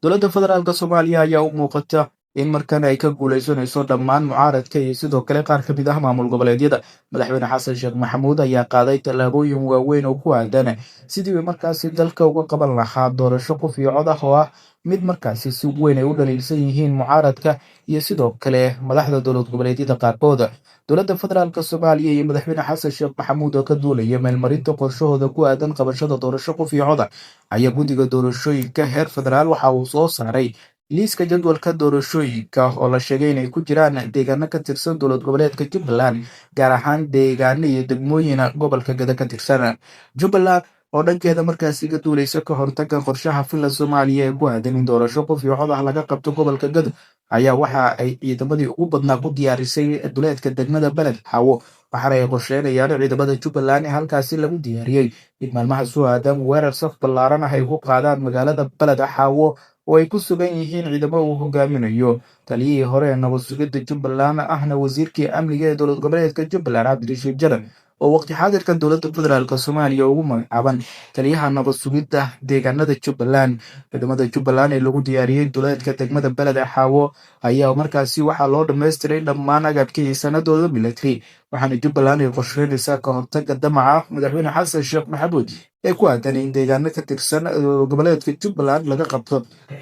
dowladda federaalka Soomaaliya ayaa u muuqata in markan ay ka guuleysanayso dhammaan mucaaradka iyo sidoo kale qaar ka mid ah maamul goboleedyada. Madaxweyne xasan sheekh maxamuud ayaa qaaday tallaabooyin waaweyn oo ku aadan sidii uu markaasi dalka uga qaban lahaa doorasho qof iyo cod ah oo ah mid markaasi si weyn ay u dhaliilsan yihiin mucaaradka iyo sidoo kale madaxda dowlad goboleedyada qaarkood. Dowladda federaalka Soomaaliya iyo madaxweyne xasan sheekh maxamuud oo ka duulaya meelmarinta qorshahooda ku aadan qabashada doorasho qof iyo cod ah ayaa guddiga doorashooyinka heer federaal waxa uu soo saaray liiska jadwalka doorashooyinka oo la sheegay inay ku jiraan deegaano ka tirsan dowlad goboleedka Jubbaland, gaar ahaan deegaano iyo degmooyin gobolka Gada ka tirsan. Jubbaland oo dhankeeda markaasi ka duuleysa ka hortagga qorshaha filla Soomaaliya ee ku aadan in doorasho qof iyo cod ah laga qabto gobolka Gado ayaa waxa ay ciidamadii ugu badnaa ku diyaarisay duleedka degmada Beled Xawo, waxaana ay qorsheynayaan ciidamada Jubbaland ee halkaasi lagu diyaariyey in maalmaha soo aadan weerar saf ballaaran ah ay ku qaadaan magaalada Beled Xawo oo ay ku sugan yihiin ciidamo uu hogaaminayo taliyihii hore ee nabad sugidda Jubbaland ahna wasiirkii amniga ee dowlad goboleedka Jubbaland Cabdirashiid Jaran oo waqti xaadirkan dowladda federaalka Soomaaliya ugu magacaaban taliyaha nabad sugidda deegaanada Jubbaland. Ciidamada Jubbaland ee lagu diyaariyey duleedka degmada Beled Xawo ayaa markaasi waxaa loo dhammaystiray dhammaan agabkii sanadooda military, waxaana Jubbaland ay qorsheynaysaa ka hortagga damaca madaxweyne xasan sheekh maxamuud ee ku aadan in deegaano ka tirsan goboleedka Jubbaland laga qabto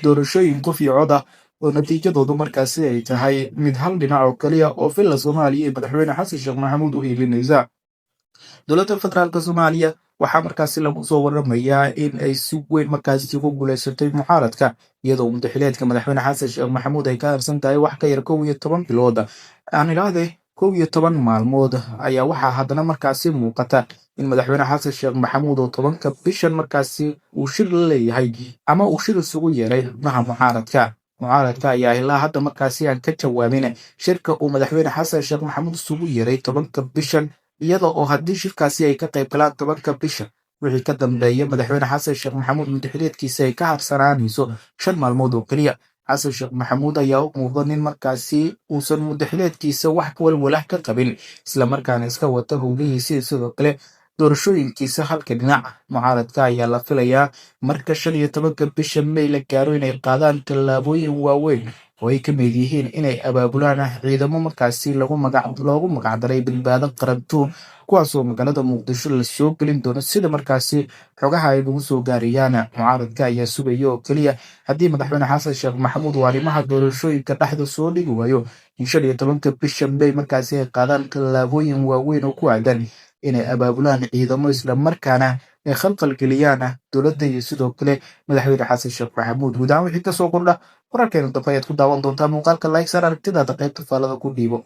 doorashooyin qof iyo cod ah oo natiijadoodu markaasi ay tahay mid hal dhinac oo kaliya oo filla Soomaaliya ee madaxweyne xasan sheekh maxamuud u hiilinaysa. Dowladda federaalka Soomaaliya waxaa markaasi lagu soo waramayaa in ay si weyn markaasi ugu guuleysatay mucaaradka, iyadoo madaxweynaha madaxweyne xasan sheekh maxamuud ay ka harsan tahay wax ka yar 11 bilood. Aan ilaahday 11 maalmood ayaa waxaa haddana markaasi muuqata in madaxweyne xasan sheekh maxamuud oo 10 bishan markaasi uu shir la leeyahay ama uu shir isugu yeeray xubnaha mucaaradka ayaa ilaa hadda markaasi aan ka jawaabin shirka uu madaxweyne xasan sheekh maxamuud isugu yeeray 10 bishan, iyada oo haddii shirkaasi ay ka qayb galaan 10 bisha wixii ka dambeeya madaxweyne xasan sheekh maxamuud madaxweyneedkiisa ay ka harsanaanayso 5 maalmood oo keliya. xasan sheekh maxamuud ayaa u muuqda nin markaasi uusan madaxweyneedkiisa wax walwalaah ka qabin, isla markaana iska wata howlihiisa sidoo kale doorashooyinkiisa halka dhinac. Mucaaradka ayaa la filayaa marka 15 bisha May la gaaro inay qaadaan tallaabooyin waaweyn oo ay ka mid yihiin inay abaabulaan ciidamo markaasi loogu magacdaray badbaado qarantuur, kuwaasoo magaalada Muqdisho la soo gelin doono sida markaasi xogaha ay lagu soo gaarayaan. Mucaaradka ayaa sugaya oo keliya haddii madaxweyne xasan sheekh maxamuud uu arrimaha doorashooyinka dhexda soo dhigi waayo in 15 bisha May markaasi ay qaadaan tallaabooyin waaweyn oo ku aadan inay abaabulaan ciidamo isla markaana ay khalqal geliyaan dowladda iyo sidoo kale madaxweyne xasan sheekh maxamuud. Guud ahaan wixii ka soo kordha wararkeena dambe ayaad ku daawan doontaa. Muuqaalka like saar, aragtidaada qaybta faallada ku dhiibo.